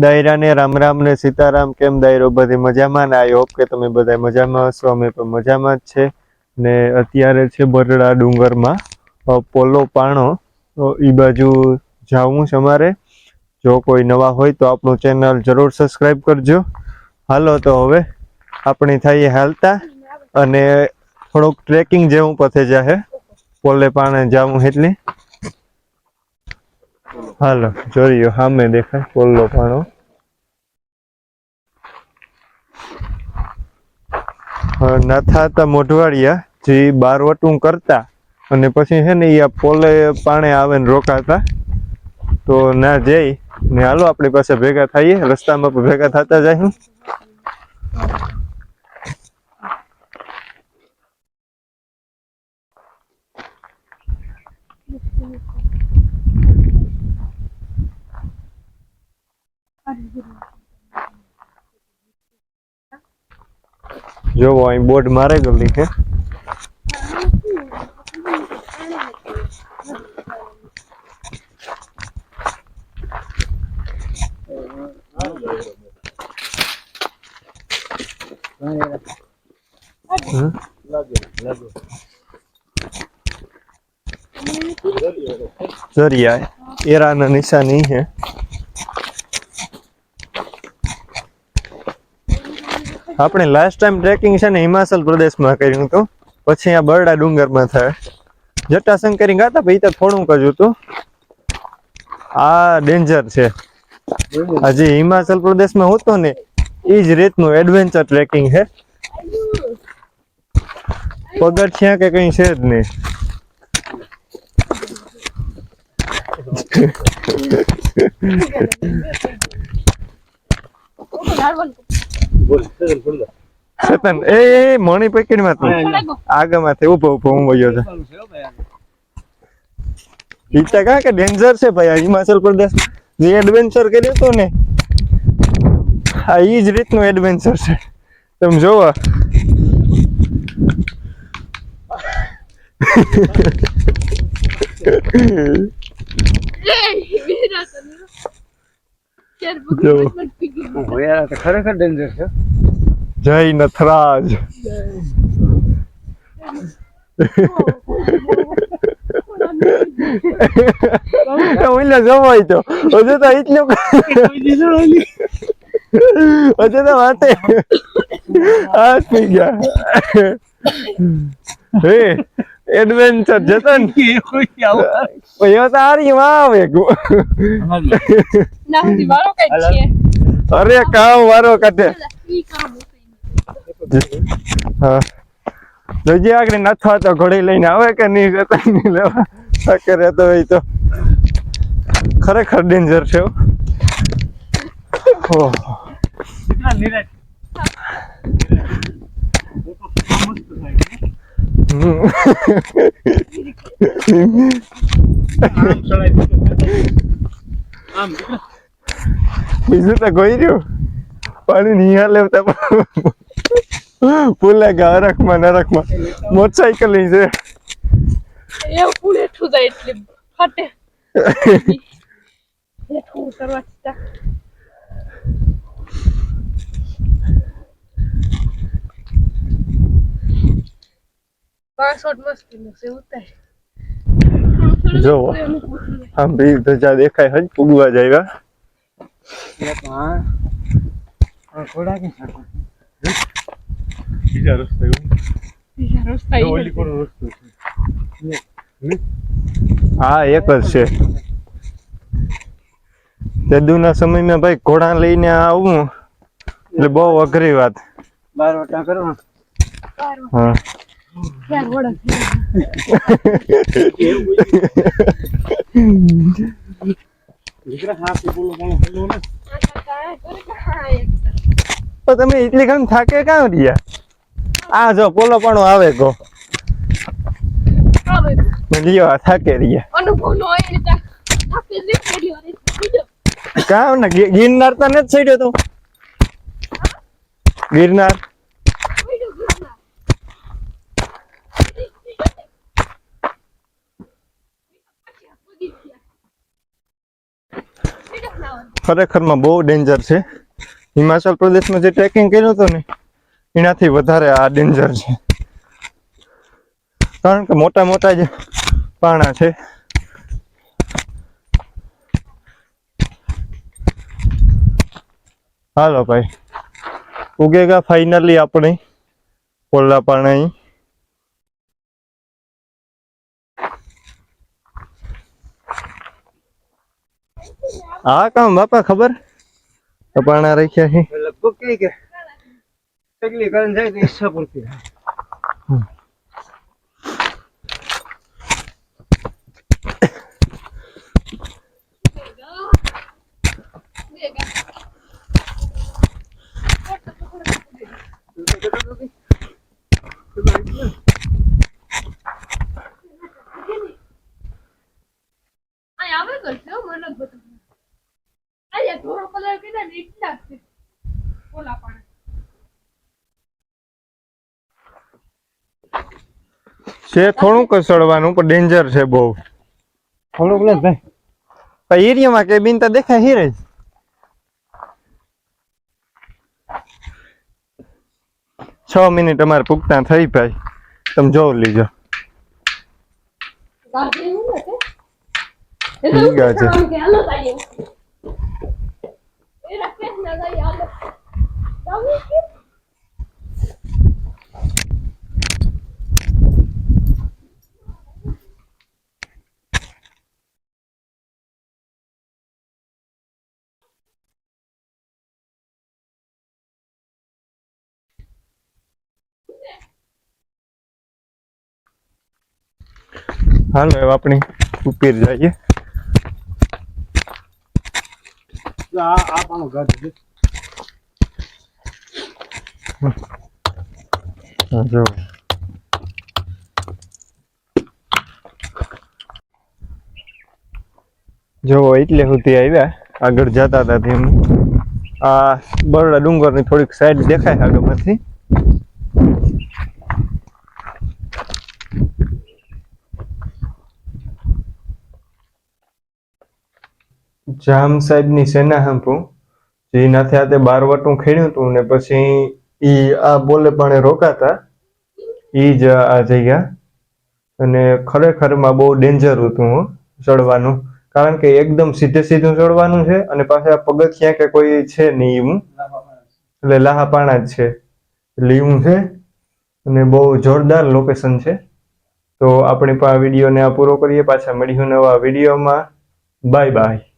દાયરા ને રામ રામ ને સીતારામ. કેમ દાયરો બધી મજામાં ને? આઈ હોપ કે તમે બધા મજામાં હશો. અમે પણ મજામાં જ છે ને અત્યારે છે બરડા ડુંગરમાં પોલો પાણો. એ બાજુ જાવું છે અમારે. જો કોઈ નવા હોય તો આપણું ચેનલ જરૂર સબસ્ક્રાઈબ કરજો. હાલો તો હવે આપણી થઈએ હાલતા અને થોડુંક ટ્રેકિંગ જેવું પથે જાહે. પોલે પાણે જાવું એટલી. હાલો જોયો સામે દેખાય પોલો પાણો. નાથા હતા મોઢવાડિયા જે બારવટું કરતા અને પછી છે ને એ પોલે પાણે આવે ને રોકાતા તો ના જઈ ને હાલો આપણી પાસે ભેગા થઈએ. રસ્તામાં પણ ભેગા થતા જાય. જોવો અહીં બોર્ડ મારે ગયેલી છે. जरिया एरा ना निशानी है. આપણે લાસ્ટ ટાઈમ ટ્રેકિંગ છે ને હિમાચલ પ્રદેશમાં કર્યું હતું. પછી આ બરડા ડુંગરમાં થાય જટાશંકરી ગાતા પછી તો થોડુંક જ હતું. આ ડેન્જર છે. હજી હિમાચલ પ્રદેશમાં હોતો ને એ જ રીતનું એડવેન્ચર ટ્રેકિંગ છે. પગથિયા કે કઈ છે જ નહીં. ચેતન એ મણી પેકેટ માં આગળમાંથી ઉભો હું વયો છે. ઈચ્છા કા કે ડેન્જર છે ભાઈ. હિમાચલ પ્રદેશ જે એડવેન્ચર કર્યું હતું ને આ ઈ જ રીતનું એડવેન્ચર છે. તમે જોવો ખરેખર ડેન્જર છે. જય નથરાજ. ઓલા જવાય તો હજુ તો એટલું હજુ તો વાતે આ થઈ ગયા. હે એડવેન્ચર જતો ને તો આરી આવે. અરે કામ વારો કાઢે. હા જોજે આગળ નથવા તો ઘોડી લઈને આવે કે નહીં જતા નહીં લેવા કે રહેતો હોય તો ખરેખર ડેન્જર છે. બીજું તો કોઈ રહ્યું પાણી નહીં લેવતા ભૂલે ગયા. અરખમાં નરખમાં મોટરસાઇકલ ની છે. જો આમ બી ધજા દેખાય હજ ઉગવા જાય. બીજા રસ્તા હા એક જ છે. જદુના સમયમાં ભાઈ ઘોડા લઈને આવું એટલે બહુ અઘરી વાત. હા તમે એટલી ઘણી થાકે કાં રહ્યા? આ જો પોલો પણ આવે કો લિયો થાકે રહ્યા. કામ ને ગિરનાર તો નથી ચડ્યો તું? ગિરનાર ખરેખરમાં બહુ ડેન્જર છે. હિમાચલ પ્રદેશમાં જે ટ્રેકિંગ કર્યું હતું ને એનાથી વધારે આ ડેન્જર છે, કારણ કે મોટા મોટા જ પાણા છે. હાલો ભાઈ, ઉગેગા ફાઇનલી આપણે પોલા પાણા. હા કામ બાપા ખબર પાણા રાખ્યા છે લગભગ કઈ કે તકલી કરીને જાય તો ઈચ્છા પૂરતી થાય. છે થોડુંક ચડવાનું પણ ડેન્જર છે બહુ. થોડુંક ને ભાઈ એરિયામાં કેબિન તો દેખાય હીરે. 6 મિનિટ અમારે પૂગતા થઈ ભાઈ, તમે જોઈ લીજો. ઠીક છે. હાલો હવે આપણે ઉપર જઈએ. આ પાણો ગાઢ છે. જો જો એટલે સુધી આવ્યા, આગળ જતા હતા તેમ આ બરડા ડુંગરની થોડીક સાઈડ દેખાય આગળમાંથી. જામ સાહેબની સેના હાંભું જેનાથી આ તે 12 વટું ખેડ્યું હતું ને પછી ઈ આ બોલે પણ રોકાતા ઈ જ આ જગ્યા. અને ખરેખરમાં બહુ ડેન્જર હતું ચડવાનું, કારણ કે એકદમ સીધે સીધું ચડવાનું છે અને પાછા પગથિયાં કે કોઈ છે નહીં એવું, એટલે લાહા પાણા જ છે એટલે એવું છે. અને બહુ જોરદાર લોકેશન છે. તો આપણે પણ આ વિડીયોને આ પૂરો કરીએ, પાછા મળીશું નવા વિડીયોમાં. Bye bye.